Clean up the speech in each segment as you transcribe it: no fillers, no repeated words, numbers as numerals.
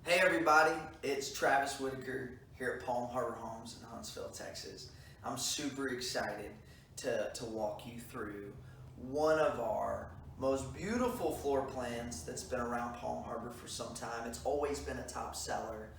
Hey everybody, it's Travis Whitaker here at Palm Harbor Homes in Huntsville, Texas. I'm super excited to walk you through one of our most beautiful floor plans that's been around Palm Harbor for some time. It's always been a top seller.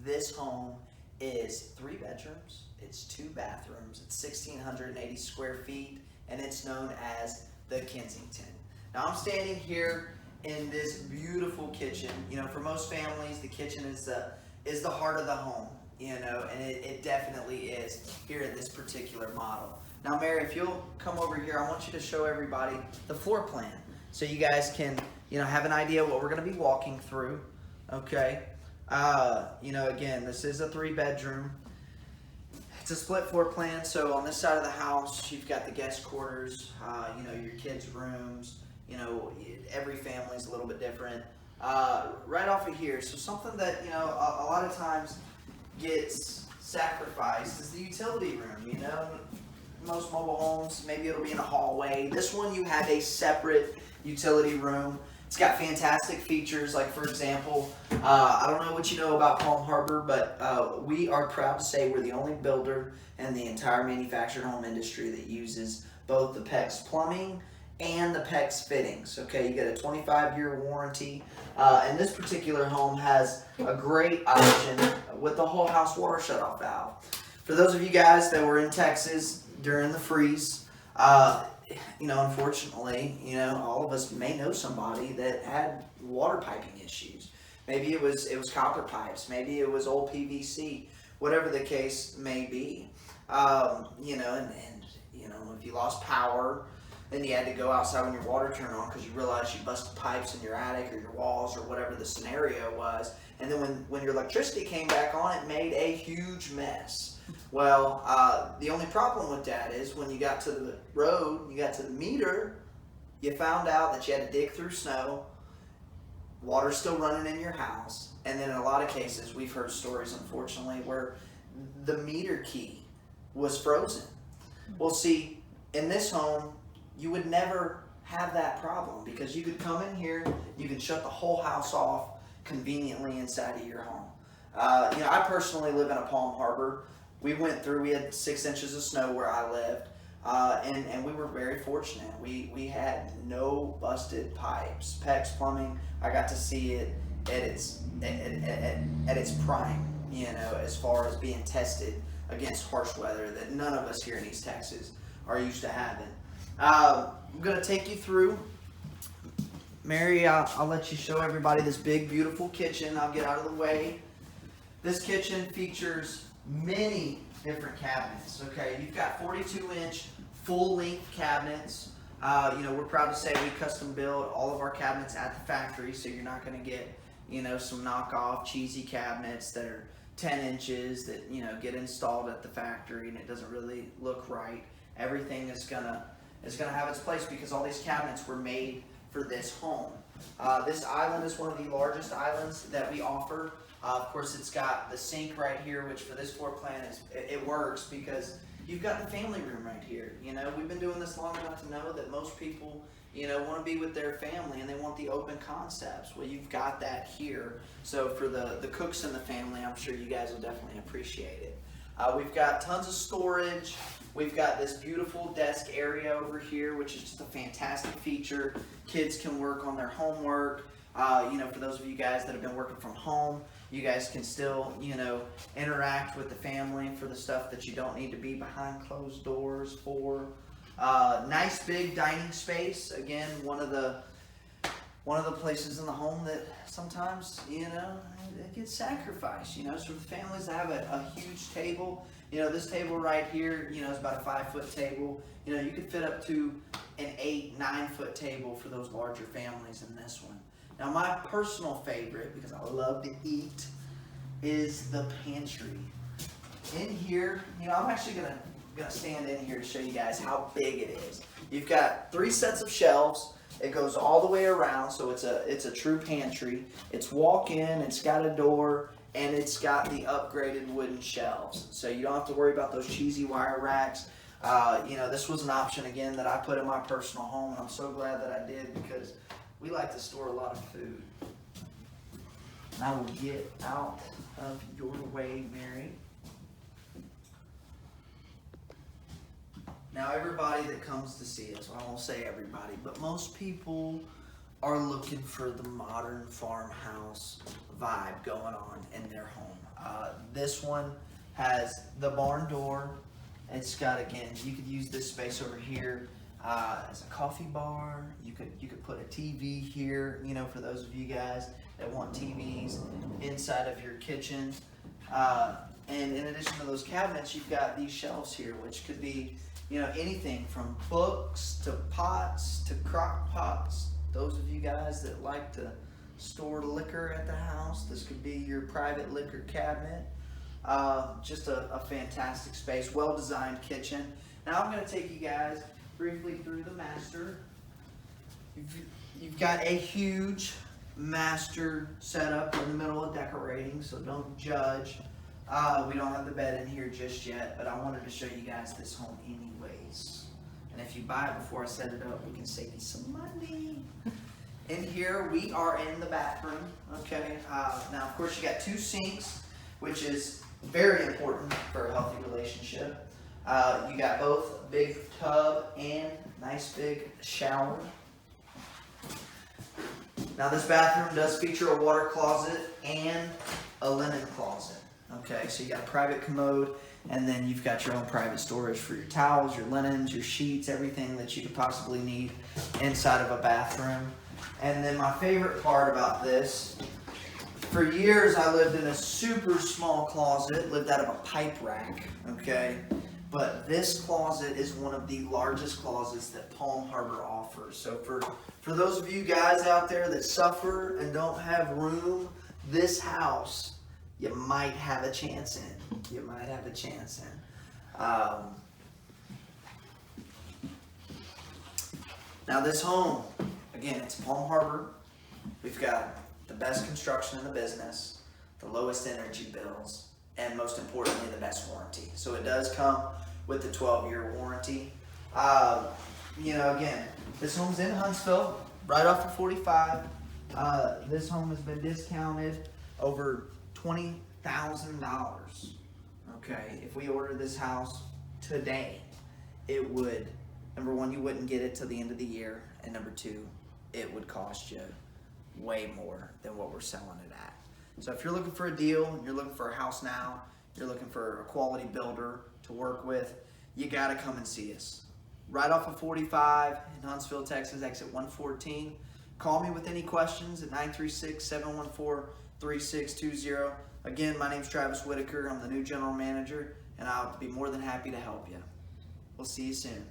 This home is 3 bedrooms, it's 2 bathrooms, it's 1,680 square feet, and it's known as the Kensington. Now I'm standing here in this beautiful kitchen. You know, for most families, the kitchen is the heart of the home. You know, and it definitely is here in this particular model. Now, Mary, if you'll come over here, I want you to show everybody the floor plan so you guys can, have an idea what we're going to be walking through. Okay. Again, this is a 3-bedroom. It's a split floor plan. So on this side of the house, you've got the guest quarters. Your kids' rooms. Every family's a little bit different. Right off of here, so something that, a lot of times gets sacrificed is the utility room. Most mobile homes, maybe it'll be in a hallway. This one, you have a separate utility room. It's got fantastic features, like, for example, I don't know what you know about Palm Harbor, but we are proud to say we're the only builder in the entire manufactured home industry that uses both the PEX plumbing and the PEX fittings. Okay, you get a 25-year warranty, and this particular home has a great option with the whole house water shutoff valve. For those of you guys that were in Texas during the freeze, unfortunately, all of us may know somebody that had water piping issues. Maybe it was copper pipes, maybe it was old PVC, whatever the case may be. If you lost power, then you had to go outside when your water turned on because you realized you busted pipes in your attic or your walls or whatever the scenario was. And then when your electricity came back on, it made a huge mess. Well, the only problem with that is when you got to the road, you got to the meter, you found out that you had to dig through snow, water's still running in your house, and then in a lot of cases, we've heard stories, unfortunately, where the meter key was frozen. Well, see, in this home, you would never have that problem because you could come in here, you can shut the whole house off conveniently inside of your home. I personally live in a Palm Harbor. We had 6 inches of snow where I lived, and we were very fortunate. We had no busted pipes. PEX plumbing, I got to see it at its prime, as far as being tested against harsh weather that none of us here in East Texas are used to having. I'm going to take you through. Mary, I'll let you show everybody this big, beautiful kitchen. I'll get out of the way. This kitchen features many different cabinets. Okay, you've got 42-inch full-length cabinets. We're proud to say we custom build all of our cabinets at the factory, so you're not going to get, some knockoff cheesy cabinets that are 10 inches that, get installed at the factory and it doesn't really look right. Everything is gonna have its place because all these cabinets were made for this home. This island is one of the largest islands that we offer. Of course, it's got the sink right here, which for this floor plan it works because you've got the family room right here. We've been doing this long enough to know that most people, want to be with their family and they want the open concepts. Well, you've got that here. So for the cooks in the family, I'm sure you guys will definitely appreciate it. We've got tons of storage. We've got this beautiful desk area over here, which is just a fantastic feature. Kids can work on their homework. For those of you guys that have been working from home, you guys can still, interact with the family for the stuff that you don't need to be behind closed doors for. Nice big dining space. Again, one of the places in the home that sometimes, it gets sacrificed, so for the families to have a huge table, this table right here, is about a 5-foot table. You could fit up to an 8-9-foot table for those larger families in this one. Now, my personal favorite, because I love to eat, is the pantry. In here, I'm actually gonna stand in here to show you guys how big it is. You've got 3 sets of shelves. It goes all the way around, so it's a true pantry. It's walk-in, it's got a door, and it's got the upgraded wooden shelves. So you don't have to worry about those cheesy wire racks. This was an option, again, that I put in my personal home, and I'm so glad that I did because we like to store a lot of food. And I will get out of your way, Mary. Now, everybody that comes to see us, I won't say everybody, but most people are looking for the modern farmhouse vibe going on in their home. This one has the barn door. It's got, again, you could use this space over here as a coffee bar. You could put a TV here, you know, for those of you guys that want TVs inside of your kitchen. And in addition to those cabinets, you've got these shelves here, which could be, you know, anything from books to pots to crock pots. Those of you guys that like to store liquor at the house, this could be your private liquor cabinet. Just a fantastic space, well-designed kitchen. Now I'm going to take you guys briefly through the master. You've got a huge master setup in the middle of decorating, so don't judge. We don't have the bed in here just yet, but I wanted to show you guys this home anyways. And if you buy it before I set it up, we can save you some money. In here, we are in the bathroom, okay? Now, of course, you got 2 sinks, which is very important for a healthy relationship. You got both a big tub and nice big shower. Now, this bathroom does feature a water closet and a linen closet. Okay, so you got a private commode, and then you've got your own private storage for your towels, your linens, your sheets, everything that you could possibly need inside of a bathroom. And then my favorite part about this, for years I lived in a super small closet, lived out of a pipe rack, okay? But this closet is one of the largest closets that Palm Harbor offers. So for those of you guys out there that suffer and don't have room, this house you might have a chance in. You might have a chance in. Now this home, again, it's Palm Harbor. We've got the best construction in the business, the lowest energy bills, and most importantly, the best warranty. So it does come with the 12-year warranty. You know, again, this home's in Huntsville, right off of 45. This home has been discounted over $20,000. Okay, if we ordered this house today, it would, number one, you wouldn't get it till the end of the year, and number two, it would cost you way more than what we're selling it at. So if you're looking for a deal, you're looking for a house now, you're looking for a quality builder to work with, you gotta come and see us. Right off of 45 in Huntsville, Texas, exit 114. Call me with any questions at 936-714-3620. Again, my name's Travis Whitaker. I'm the new general manager, and I'll be more than happy to help you. We'll see you soon.